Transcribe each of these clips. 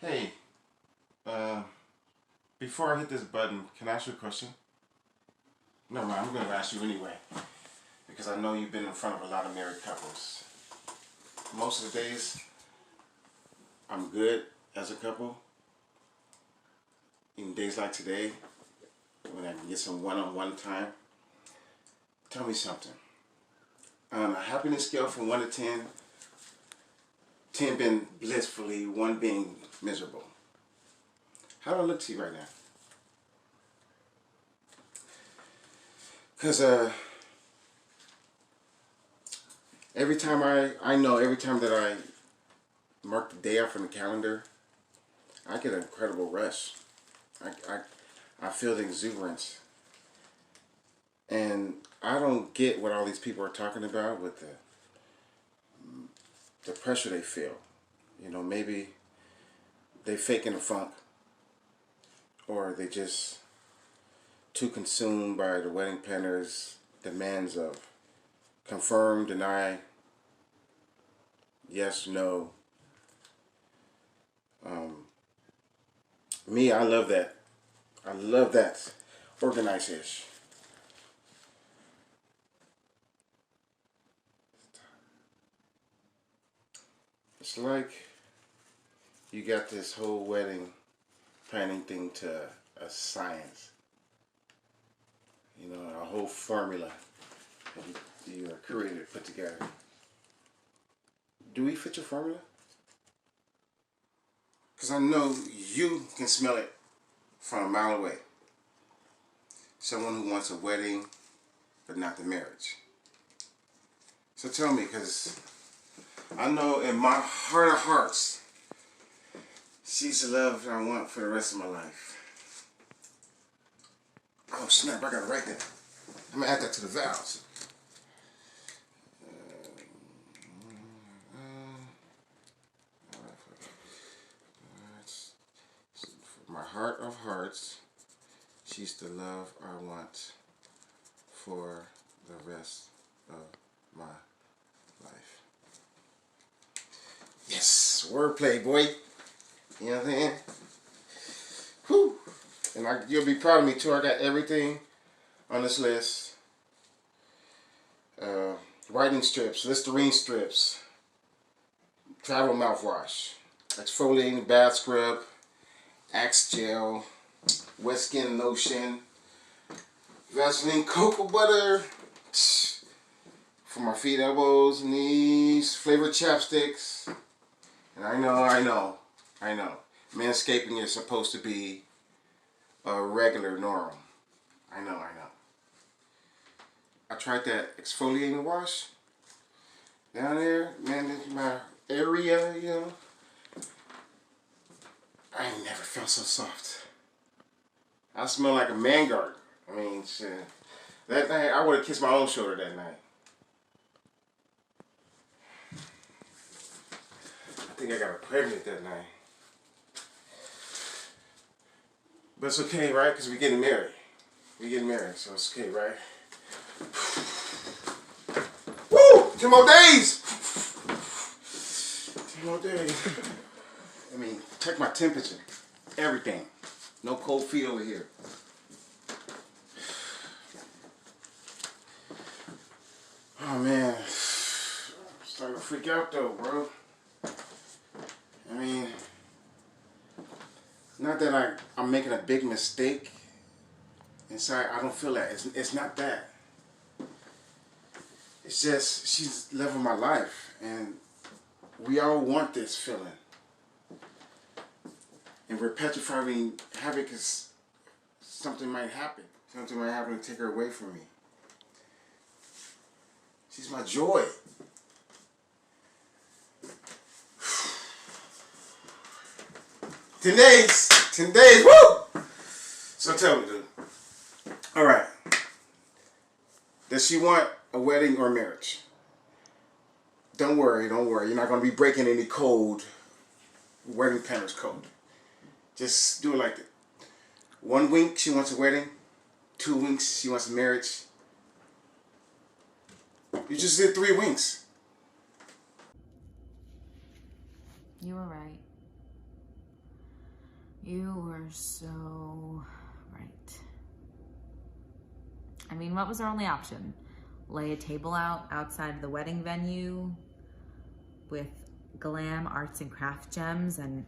Hey, uh, before I hit this button, can I ask you a question? Never mind, I'm going to ask you anyway. Because I know you've been in front of a lot of married couples. Most of the days, I'm good as a couple. Even days like today, when I can get some one-on-one time. Tell me something. On a happiness scale from 1 to 10, 10 being blissfully, 1 being miserable. How do I look to you right now? Because every time every time that I mark the day off on the calendar, I get an incredible rush. I feel the exuberance. And I don't get what all these people are talking about with the pressure they feel. You know, maybe they faking the funk, or they just too consumed by the wedding planner's demands of confirm, deny, yes, no. Me, I love that. I love that. Organized-ish. It's like you got this whole wedding planning thing to a science. You know, a whole formula that you created, put together. Do we fit your formula? Because I know you can smell it from a mile away. Someone who wants a wedding, but not the marriage. So tell me, because I know in my heart of hearts, she's the love I want for the rest of my life. Oh snap, I gotta write that. I'm gonna add that to the vows. For my heart of hearts, she's the love I want for the rest of my life. Yes, wordplay, boy. You know what I'm saying? Whew. And you'll be proud of me too. I got everything on this list. Writing strips, Listerine strips, travel mouthwash, exfoliating bath scrub, Axe gel, wet skin lotion, Vaseline cocoa butter for my feet, elbows, knees, flavored chapsticks. And I know. Manscaping is supposed to be a regular norm. I know. I tried that exfoliating wash down there, man, in my area, you know. I ain't never felt so soft. I smell like a man guard. I mean, shit. That night, I would have kissed my own shoulder that night. I think I got her pregnant that night. But it's okay, right? Because we're getting married. So it's okay, right? Woo! 2 more days! 2 more days. I mean, check my temperature. Everything. No cold feet over here. Oh man. I'm starting to freak out though, bro. I mean, not that I'm making a big mistake. Inside, I don't feel that. It's not that. It's just, she's the love of my life. And we all want this feeling. And we're petrifying having because something might happen. Something might happen to take her away from me. She's my joy. Ten days, woo! So tell me, dude. Alright. Does she want a wedding or marriage? Don't worry. You're not going to be breaking any code, wedding planner's code. Just do it like that. 1 week, she wants a wedding. 2 weeks, she wants a marriage. You just did 3 weeks. You were right. You were so right. I mean, what was our only option? Lay a table out outside of the wedding venue with glam arts and craft gems and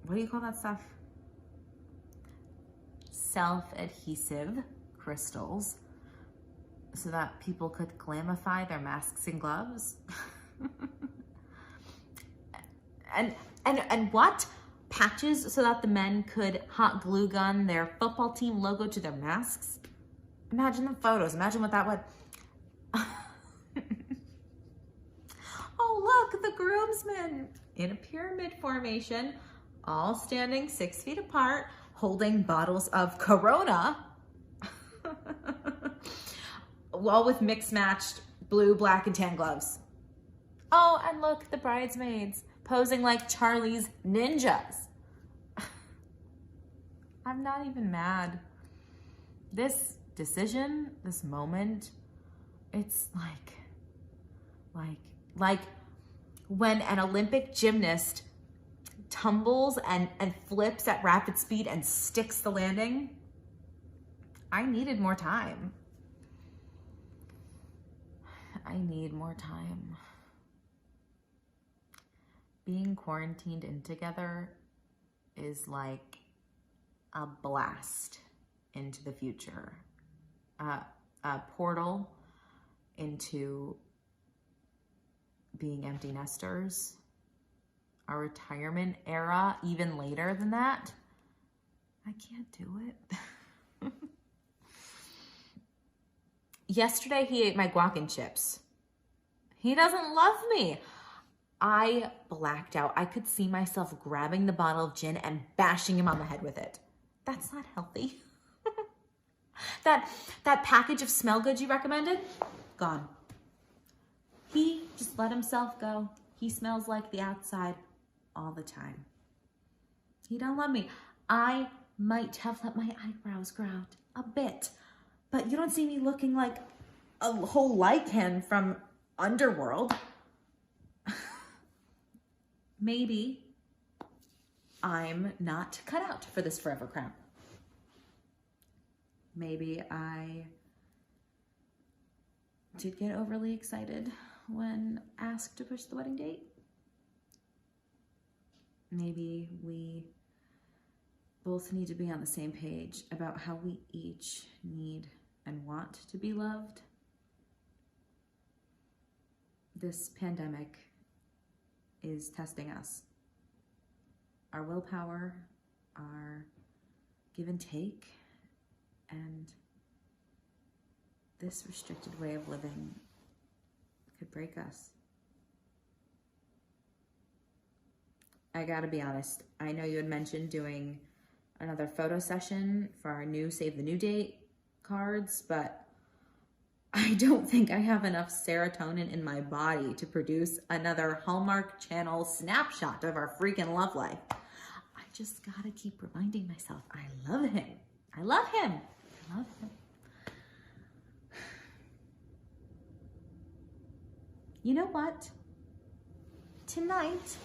what do you call that stuff? Self-adhesive crystals so that people could glamify their masks and gloves. and what? Patches so that the men could hot glue gun their football team logo to their masks? Imagine the photos. Imagine what that would... Oh, look, the groomsmen in a pyramid formation, all standing 6 feet apart, holding bottles of Corona, all with mixed-matched blue, black, and tan gloves. Oh, and look, the bridesmaids posing like Charlie's ninjas. I'm not even mad. This decision, this moment, it's like when an Olympic gymnast tumbles and flips at rapid speed and sticks the landing. I needed more time. I need more time. Being quarantined in together is like a blast into the future. A portal into being empty nesters, a retirement era even later than that. I can't do it. Yesterday he ate my guac and chips. He doesn't love me. I blacked out. I could see myself grabbing the bottle of gin and bashing him on the head with it. That's not healthy. That package of smell goods you recommended, gone. He just let himself go. He smells like the outside all the time. He don't love me. I might have let my eyebrows grow out a bit, but you don't see me looking like a whole lichen from Underworld. Maybe I'm not cut out for this forever crown. Maybe I did get overly excited when asked to push the wedding date. Maybe we both need to be on the same page about how we each need and want to be loved. This pandemic is testing us. Our willpower, our give and take, and this restricted way of living could break us. I gotta be honest, I know you had mentioned doing another photo session for our new Save the New Date cards, but I don't think I have enough serotonin in my body to produce another Hallmark Channel snapshot of our freaking love life. I just gotta keep reminding myself, I love him. I love him. I love him. You know what? Tonight,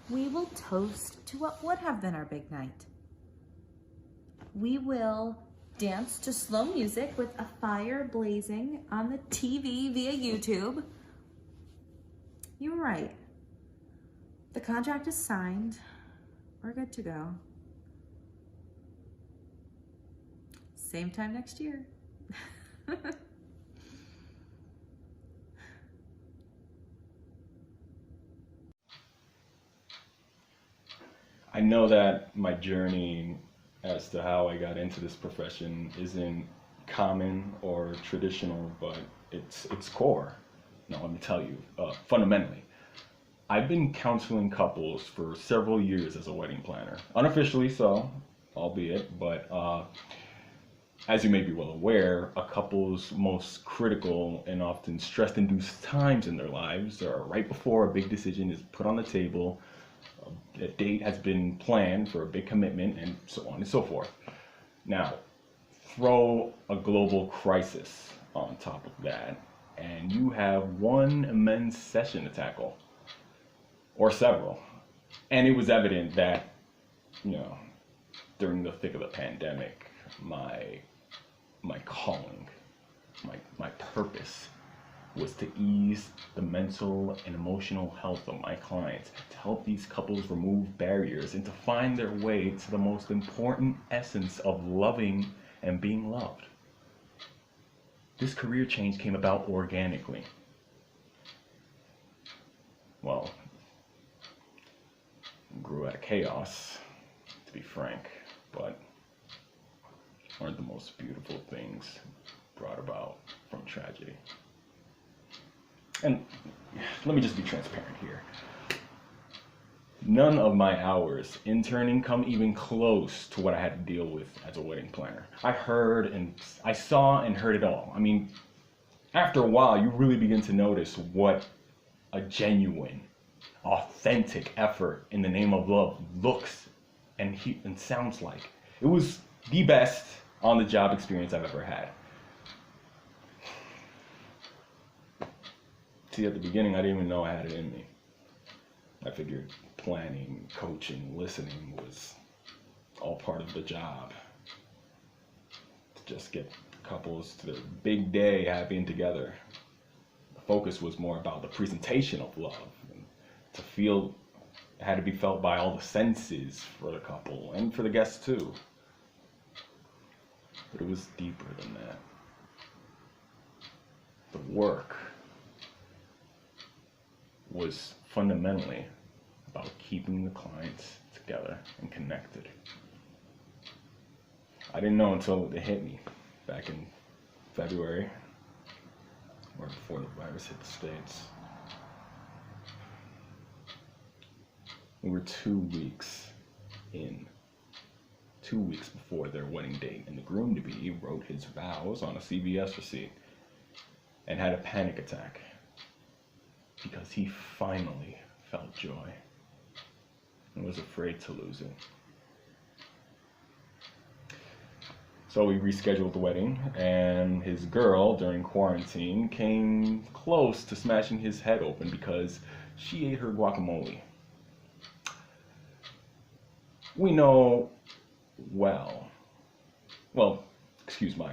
we will toast to what would have been our big night. We will dance to slow music with a fire blazing on the TV via YouTube. You were right. The contract is signed. We're good to go. Same time next year. I know that my journey as to how I got into this profession isn't common or traditional, but it's core. Now, let me tell you, fundamentally, I've been counseling couples for several years as a wedding planner. Unofficially so, albeit, but as you may be well aware, a couple's most critical and often stress-induced times in their lives are right before a big decision is put on the table, a date has been planned for a big commitment, and so on and so forth. Now, throw a global crisis on top of that, and you have one immense session to tackle, or several. And it was evident that, during the thick of the pandemic, my calling, my purpose was to ease the mental and emotional health of my clients, to help these couples remove barriers and to find their way to the most important essence of loving and being loved. This career change came about organically. Well, grew out of chaos, to be frank, but aren't the most beautiful things brought about from tragedy. And let me just be transparent here. None of my hours interning come even close to what I had to deal with as a wedding planner. I saw and heard it all. I mean, after a while, you really begin to notice what a genuine, authentic effort in the name of love looks and sounds like. It was the best on-the-job experience I've ever had. See, at the beginning, I didn't even know I had it in me. I figured planning, coaching, listening was all part of the job. To just get couples to their big day happy and together. The focus was more about the presentation of love. And to feel, it had to be felt by all the senses for the couple and for the guests too. But it was deeper than that. The work was fundamentally about keeping the clients together and connected. I didn't know until it hit me back in February, or before the virus hit the States. We were 2 weeks in, 2 weeks before their wedding date, and the groom-to-be wrote his vows on a CVS receipt and had a panic attack because he finally felt joy and was afraid to lose it. So we rescheduled the wedding, and his girl, during quarantine, came close to smashing his head open because she ate her guacamole. We know well, excuse my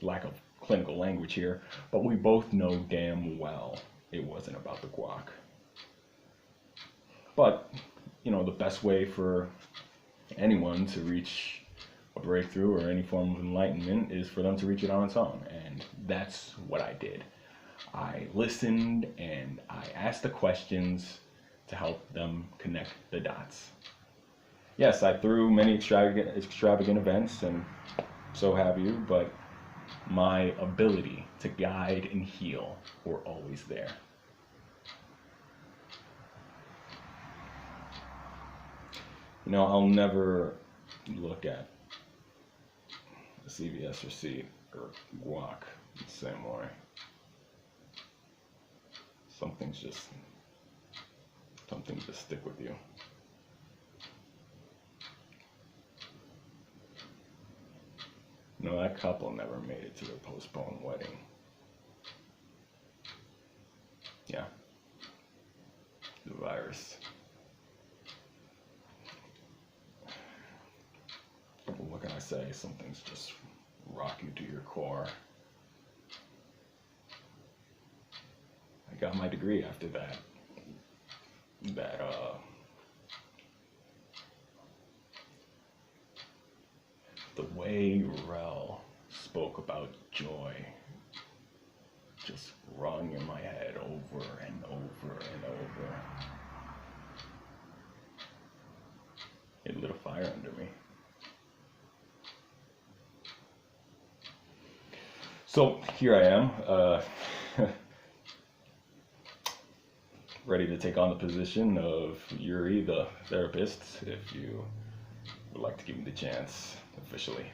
lack of clinical language here, but we both know damn well it wasn't about the guac. But, you know, the best way for anyone to reach a breakthrough or any form of enlightenment is for them to reach it on its own, and that's what I did. I listened and I asked the questions to help them connect the dots. Yes, I threw many extravagant events, and so have you, but my ability to guide and heal were always there. You know, I'll never look at a CVS receipt or guac the same way. Some things just stick with you. You know, that couple never made it to their postponed wedding. Yeah. The virus. What can I say? Some things just rock you to your core. I got my degree after that. The way Rel spoke about joy just rung in my head over and over and over. It lit a fire under me. So here I am, ready to take on the position of Yuri, the therapist, if you would like to give me the chance officially.